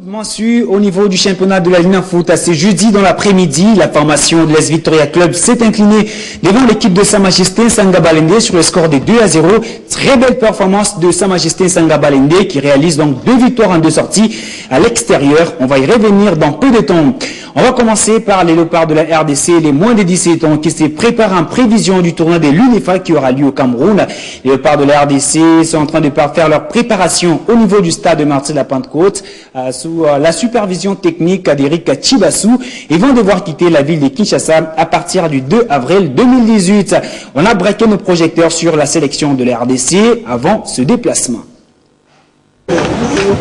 Mensu au niveau du championnat de la Ligue 1 Foot, c'est jeudi dans l'après-midi. La formation de l'AS Victoria Club s'est inclinée devant l'équipe de Sa Majesté Sanga Balende sur le score de 2-0. Très belle performance de Sa Majesté Sanga Balende qui réalise donc 2 victoires en 2 sorties à l'extérieur. On va y revenir dans peu de temps. On va commencer par les léopards de la RDC, les moins de 17 ans qui se préparent en prévision du tournoi de l'UNIFA qui aura lieu au Cameroun. Les léopards de la RDC sont en train de faire leur préparation au niveau du stade de Martyr de la Pentecôte sous la supervision technique d'Eric Chibassou et vont devoir quitter la ville de Kinshasa à partir du 2 avril 2018. On a braqué nos projecteurs sur la sélection de la RDC avant ce déplacement.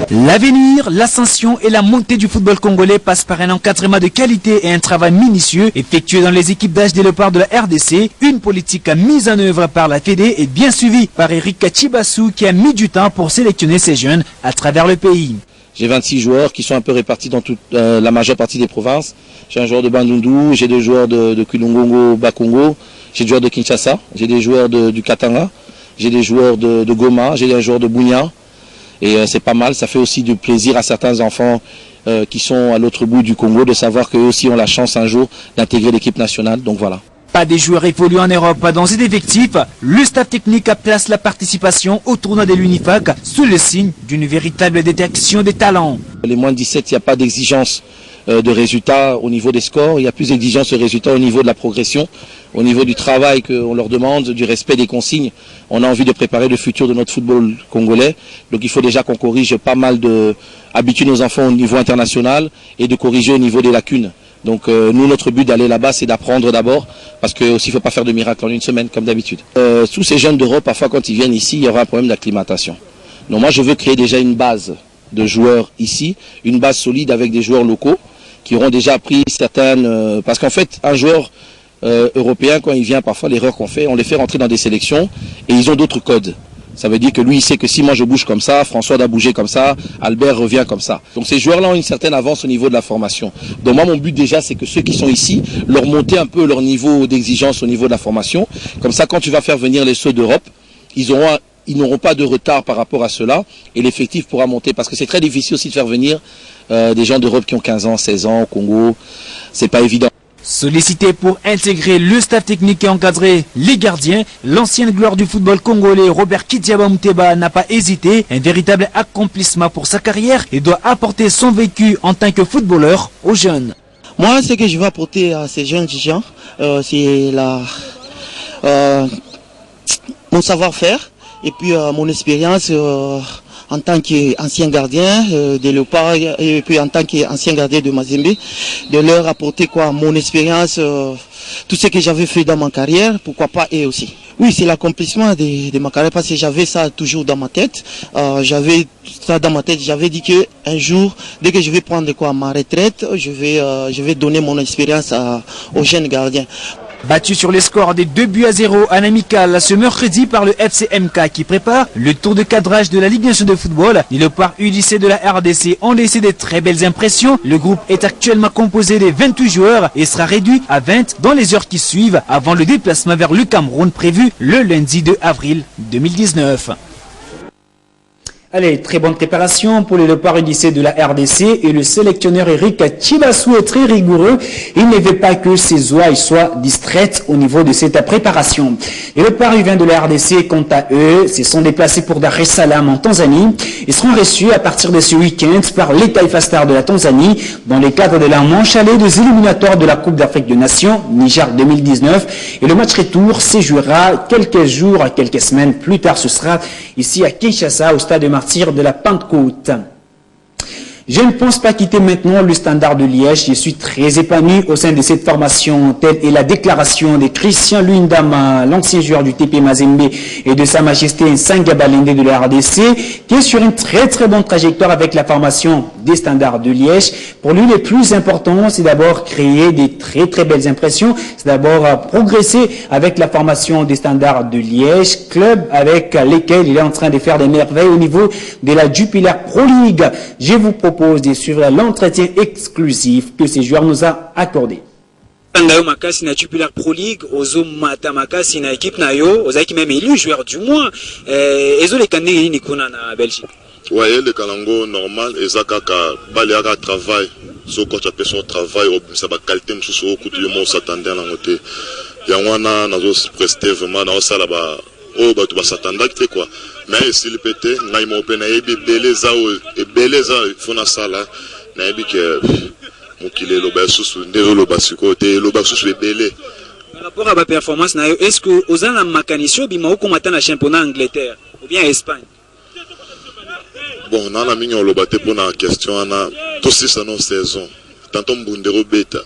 L'avenir, l'ascension et la montée du football congolais passent par un encadrement de qualité et un travail minutieux effectué dans les équipes d'âge des léopards de la RDC. Une politique mise en œuvre par la Fédé et bien suivie par Eric Chibassou qui a mis du temps pour sélectionner ces jeunes à travers le pays. J'ai 26 joueurs qui sont un peu répartis dans toute la majeure partie des provinces. J'ai un joueur de Bandundu, j'ai 2 joueurs de Kulungongo, Bakongo, j'ai des joueurs de Kinshasa, j'ai des joueurs du Katanga, j'ai des joueurs de Goma, j'ai un joueur de Bunia. Et c'est pas mal, ça fait aussi du plaisir à certains enfants qui sont à l'autre bout du Congo de savoir qu'eux aussi ont la chance un jour d'intégrer l'équipe nationale, donc voilà. Pas des joueurs évolués en Europe dans cet effectif, le staff technique place la participation au tournoi de l'UNIFAC sous le signe d'une véritable détection des talents. Les moins de 17, il n'y a pas d'exigence de résultats au niveau des scores, il y a plus d'exigence de résultats au niveau de la progression, au niveau du travail qu'on leur demande, du respect des consignes. On a envie de préparer le futur de notre football congolais, donc il faut déjà qu'on corrige pas mal habituer nos enfants au niveau international et de corriger au niveau des lacunes. Donc nous, notre but d'aller là-bas, c'est d'apprendre d'abord, parce que aussi il ne faut pas faire de miracle en une semaine comme d'habitude. Tous ces jeunes d'Europe, parfois quand ils viennent ici, il y aura un problème d'acclimatation. Donc moi je veux créer déjà une base de joueurs ici, une base solide avec des joueurs locaux qui auront déjà appris certaines... parce qu'en fait, un joueur européen, quand il vient, parfois l'erreur qu'on fait, on les fait rentrer dans des sélections et ils ont d'autres codes. Ça veut dire que lui, il sait que si moi je bouge comme ça, François doit bouger comme ça, Albert revient comme ça. Donc ces joueurs-là ont une certaine avance au niveau de la formation. Donc moi, mon but déjà, c'est que ceux qui sont ici, leur monter un peu leur niveau d'exigence au niveau de la formation. Comme ça, quand tu vas faire venir les ceux d'Europe, ils n'auront pas de retard par rapport à cela et l'effectif pourra monter. Parce que c'est très difficile aussi de faire venir des gens d'Europe qui ont 15 ans, 16 ans au Congo. C'est pas évident. Sollicité pour intégrer le staff technique et encadrer les gardiens, l'ancienne gloire du football congolais Robert Kidiaba Mouteba n'a pas hésité. Un véritable accomplissement pour sa carrière et doit apporter son vécu en tant que footballeur aux jeunes. Moi, ce que je vais apporter à ces jeunes gens, c'est mon savoir-faire et puis mon expérience en tant qu'ancien gardien des Léopards et puis en tant qu'ancien gardien de Mazembe, de leur apporter mon expérience, tout ce que j'avais fait dans ma carrière, pourquoi pas eux aussi. Oui, c'est l'accomplissement de ma carrière parce que j'avais ça toujours dans ma tête. J'avais dit que un jour, dès que je vais prendre ma retraite, je vais donner mon expérience aux jeunes gardiens. Battu sur les scores des 2-0 en amical ce mercredi par le FCMK qui prépare le tour de cadrage de la Ligue nationale de football, les léopards U17 de la RDC ont laissé de très belles impressions. Le groupe est actuellement composé de 28 joueurs et sera réduit à 20 dans les heures qui suivent avant le déplacement vers le Cameroun prévu le lundi 2 avril 2019. Allez, très bonne préparation pour les léopards U17 de la RDC et le sélectionneur Eric Chibassou est très rigoureux. Il ne veut pas que ses ouailles soient distraites au niveau de cette préparation. Les léopards U20 de la RDC, quant à eux, se sont déplacés pour Dar es Salaam en Tanzanie. Ils seront reçus à partir de ce week-end par les Taifa Stars de la Tanzanie dans le cadre de la manche allée des éliminatoires de la Coupe d'Afrique des Nations, Niger 2019. Et le match retour se jouera quelques semaines plus tard. Ce sera ici à Kinshasa, au stade de Martyr de la Pentecôte. Je ne pense pas quitter maintenant le Standard de Liège. Je suis très épanoui au sein de cette formation. Telle est la déclaration de Christian Luindama, l'ancien joueur du TP Mazembe et de Sa Majesté Sanga Balende de la RDC, qui est sur une très très bonne trajectoire avec la formation des Standards de Liège. Pour lui, le plus important, c'est d'abord créer des très très belles impressions. C'est d'abord progresser avec la formation des Standards de Liège, club avec lesquels il est en train de faire des merveilles au niveau de la Jupiler Pro League. Je vous propose de suivre l'entretien exclusif que ces joueurs nous a accordé. Tangayo makasi na Jupiler Pro League, ozo mata makasi na équipe na yo, ozaki même élu joueur du mois. Ezo le kandé ni kuna na Belgique. Ouais, le Kalango normal, et ça, Baliaga travail, ce coach a fait son travail, ça va qualité, monsieur, au coup de monde s'attendait à la montée. Il y a un an, presté vraiment dans ça là-bas, oh, bah, tu vas s'attendre à quoi. Mais s'il pétait, n'a il m'a open, n'a il beleza, et beleza, il faut dans ça là, n'a il que, mon qu'il est le bas sous, le bas sur côté, le bas sous, est belé. Par rapport à la performance, est-ce que aux ans la mécanicien, bimao, comme attend le championnat Angleterre, ou bien Espagne? Bon, on a mis le bâté pour la question, on a tous ces années saison. Tantôt, Mbundero Beta.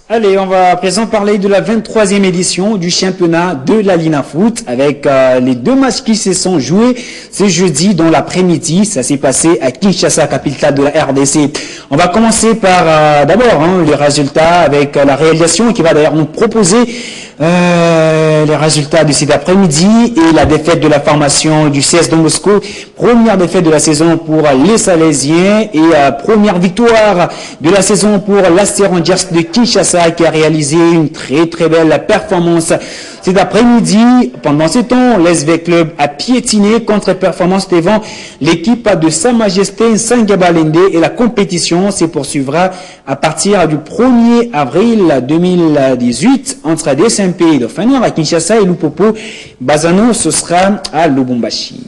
Allez, on va à présent parler de la 23e édition du championnat de la Lina Foot avec les deux matchs qui se sont joués ce jeudi dans l'après-midi. Ça s'est passé à Kinshasa, capitale de la RDC. On va commencer par d'abord les résultats avec la réalisation qui va d'ailleurs nous proposer les résultats de cet après-midi et la défaite de la formation du CS Don Bosco. Première défaite de la saison pour les Salésiens et première victoire de la saison pour l'Acer Rangers de Kinshasa qui a réalisé une très très belle performance. Cet après-midi, pendant ce temps, l'SV Club a piétiné contre-performance devant l'équipe de Sa Majesté Sangabalende et la compétition se poursuivra à partir du 1er avril 2018 entre DSMP de Fanor à Kinshasa et Lupopo Bazano, ce sera à Lubumbashi.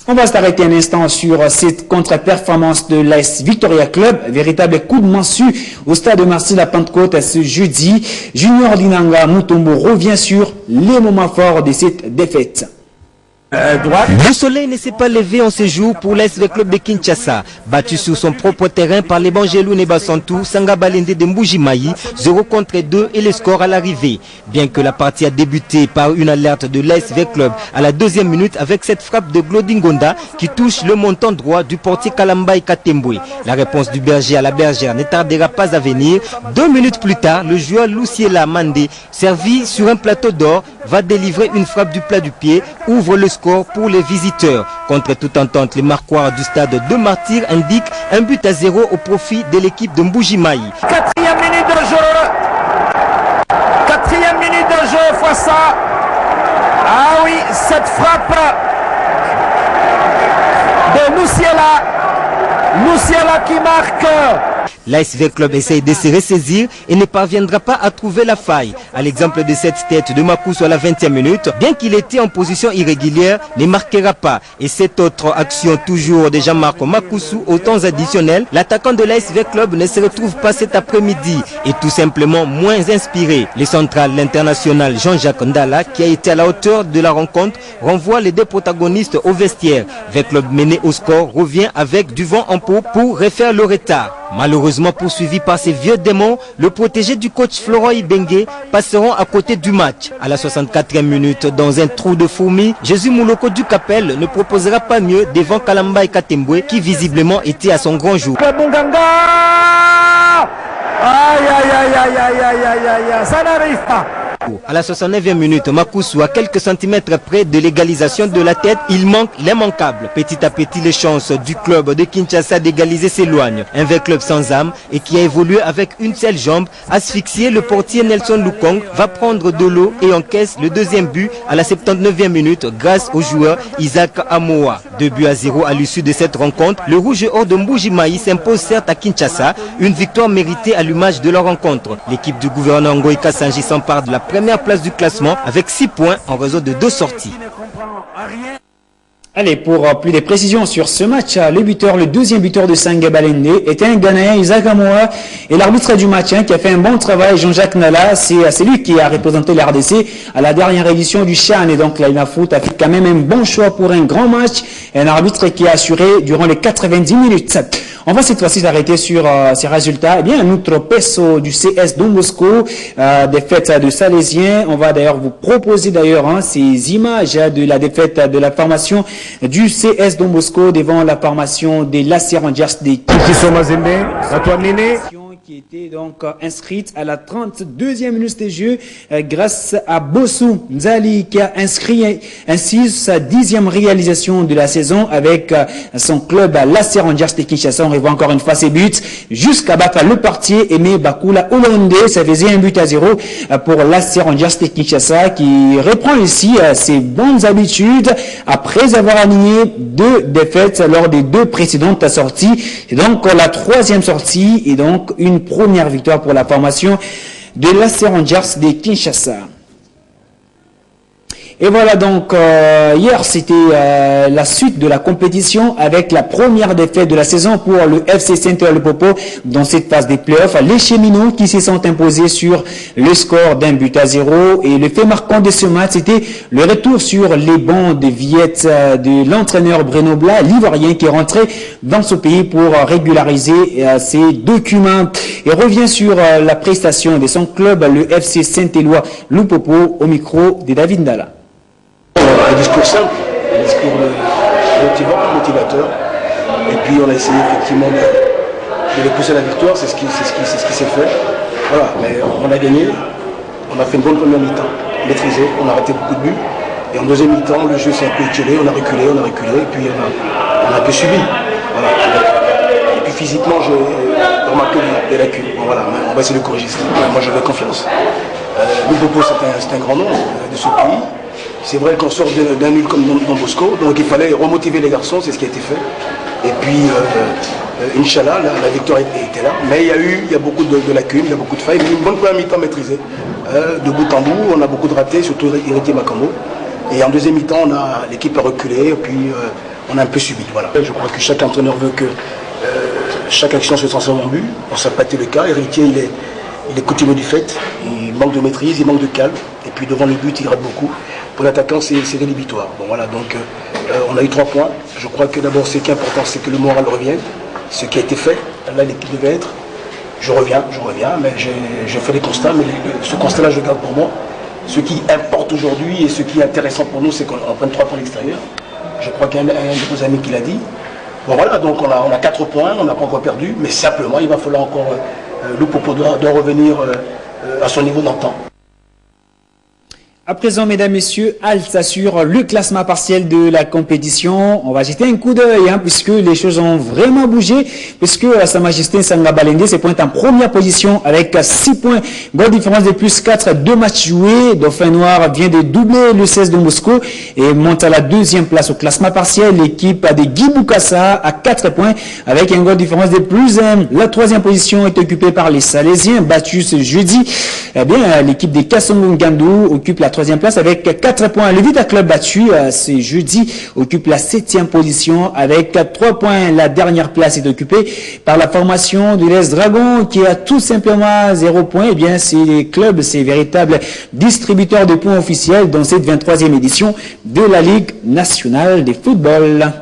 On va s'arrêter un instant sur cette contre-performance de l'AS Victoria Club. Véritable coup de massue au stade de Marseille à Pentecôte ce jeudi. Junior Dinanga Mutombo revient sur les moments forts de cette défaite. Le soleil ne s'est pas levé en ce jour pour l'SV Club de Kinshasa. Battu sur son propre terrain par les Bangelou Nebasantou, Sangabalende de Mbujimayi, 0-2 et le score à l'arrivée. Bien que la partie a débuté par une alerte de l'SV Club à la deuxième minute avec cette frappe de Glodingonda qui touche le montant droit du portier Kalambaï Katembwe. La réponse du berger à la bergère ne tardera pas à venir. 2 minutes plus tard, le joueur Luciela Mandé, servi sur un plateau d'or, va délivrer une frappe du plat du pied, ouvre le score pour les visiteurs. Contre toute entente, les marquoirs du stade de Martyrs indiquent 1-0 au profit de l'équipe de Mbujimayi. 4e minute de jeu. 4e minute de jeu fois ça. Ah oui, cette frappe de Luciela qui marque. L'ASV Club essaye de se ressaisir et ne parviendra pas à trouver la faille. À l'exemple de cette tête de Makusu à la 20e minute, bien qu'il était en position irrégulière, ne marquera pas. Et cette autre action toujours de Jean-Marc Makusu au temps additionnel, l'attaquant de l'ASV Club ne se retrouve pas cet après-midi et tout simplement moins inspiré. Le central, l'international Jean-Jacques Ndala, qui a été à la hauteur de la rencontre, renvoie les deux protagonistes au vestiaire. Le club mené au score revient avec du vent en peau pour refaire le retard. Malheureusement poursuivi par ces vieux démons, le protégé du coach Florent Ibengue passeront à côté du match. À la 64e minute, dans un trou de fourmis, Jésus Mouloko du Capel ne proposera pas mieux devant Kalamba et Katembwe qui visiblement était à son grand jour. Ça n'arrive pas. À la 69e minute, Makusu à quelques centimètres près de l'égalisation de la tête, il manque l'immanquable. Petit à petit, les chances du club de Kinshasa d'égaliser s'éloignent. Un vrai club sans âme et qui a évolué avec une seule jambe, asphyxié, le portier Nelson Lukong va prendre de l'eau et encaisse le deuxième but à la 79e minute grâce au joueur Isaac Amoa. 2-0 à l'issue de cette rencontre. Le rouge et or de Mbujimayi s'impose certes à Kinshasa, une victoire méritée à l'image de leur rencontre. L'équipe du gouverneur Ngoïka Sanji s'empare de la première place du classement avec 6 points en raison de 2 sorties. Allez, pour plus de précisions sur ce match, le deuxième buteur de Sangabalende était un Ghanéen, Isaac Amoa, et l'arbitre du match qui a fait un bon travail, Jean-Jacques Nala, c'est lui qui a représenté l'RDC à la dernière édition du CHAN, et donc la Lina Foot a fait quand même un bon choix pour un grand match, et un arbitre qui a assuré durant les 90 minutes. On va cette fois-ci s'arrêter sur ces résultats. Eh bien, notre peso du CS Don Bosco, défaite de Salésiens. On va d'ailleurs vous proposer ces images de la défaite de la formation du CS Don Bosco devant la formation des l'Acer Rangers des qui était donc inscrite à la 32e minute de jeu grâce à Bossou Nzali qui a inscrit ainsi sa 10e réalisation de la saison avec son club à l'AS Rangers de Kinshasa. On revoit encore une fois ses buts jusqu'à battre le Partier Aimé Bakula Hollandais. Ça faisait 1-0 pour l'AS Rangers de Kinshasa qui reprend ici ses bonnes habitudes après avoir aligné 2 défaites lors des 2 précédentes sorties. Et donc la 3e sortie et donc une première victoire pour la formation de l'AS Rangers de Kinshasa. Et voilà donc, hier c'était la suite de la compétition avec la première défaite de la saison pour le FC Saint-Louis-le-Popo dans cette phase des playoffs. Les Cheminots qui se sont imposés sur le score d'1-0. Et le fait marquant de ce match, c'était le retour sur les bancs de Viette de l'entraîneur Bruno Blas, l'Ivoirien qui est rentré dans ce pays pour régulariser ses documents. Et revient sur la prestation de son club, le FC Saint-Éloi-le-Popo, au micro de David Ndala. Un discours simple, un discours motivateur. Et puis on a essayé effectivement de les pousser à la victoire, c'est ce qui s'est fait. Voilà, mais on a gagné, on a fait une bonne première mi-temps, maîtrisée, on a arrêté beaucoup de buts. Et en deuxième mi-temps, le jeu s'est un peu étiré, on a reculé, et puis on a un peu subi. Voilà. Et puis physiquement, j'ai remarqué des lacunes. Bon, voilà, on va essayer de corriger ça. Moi j'avais confiance. Le Popo, c'est un grand nom de ce pays. C'est vrai qu'on sort d'un nul comme dans Bosco, donc il fallait remotiver les garçons, c'est ce qui a été fait. Et puis, Inch'Allah, la victoire était là. Mais il y a beaucoup de lacunes, il y a beaucoup de failles, mais une bonne première mi-temps maîtrisée. De bout en bout, on a beaucoup de ratés, surtout Héritier Makambo. Et en deuxième mi-temps, l'équipe a reculé, et puis on a un peu subi. Voilà. Je crois que chaque entraîneur veut que chaque action se transforme en but. On n'a pas été le cas. Héritier, il est coutumier du fait, il manque de maîtrise, il manque de calme. Et puis devant le but, il rate beaucoup. Pour l'attaquant, c'est rédhibitoire. Bon, voilà, donc on a eu 3 points. Je crois que d'abord, ce qui est important, c'est que le moral revienne. Ce qui a été fait, là, l'équipe devait être. Je reviens, mais j'ai fait des constats, mais ce constat-là, je le garde pour moi. Ce qui importe aujourd'hui et ce qui est intéressant pour nous, c'est qu'on prenne 3 points à l'extérieur. Je crois qu'il y a un de vos amis qui l'a dit. Bon, voilà, donc on a 4 points, on n'a pas encore perdu, mais simplement, il va falloir encore. Le Popo doit revenir à son niveau d'antan. À présent, mesdames, messieurs, halte assure le classement partiel de la compétition. On va jeter un coup d'œil, puisque les choses ont vraiment bougé, puisque Sa Majesté Sanga Balende se pointe en première position avec 6 points. Bonne différence de plus 4, 2 matchs joués. Dauphin Noir vient de doubler le 16 de Moscou et monte à la 2e place au classement partiel. L'équipe de Guy Boukassa à 4 points avec une bonne différence de plus 1. La 3e position est occupée par les Salésiens, battus ce jeudi. Eh bien, l'équipe des Kassongo Ngandou occupe la 3e place avec 4 points. Le Vita Club battu ce jeudi occupe la 7e position avec 3 points. La dernière place est occupée par la formation de l'Est Dragon qui a tout simplement 0 points. Eh bien, ces clubs, ces véritables distributeurs de points officiels dans cette 23e édition de la Ligue nationale de football.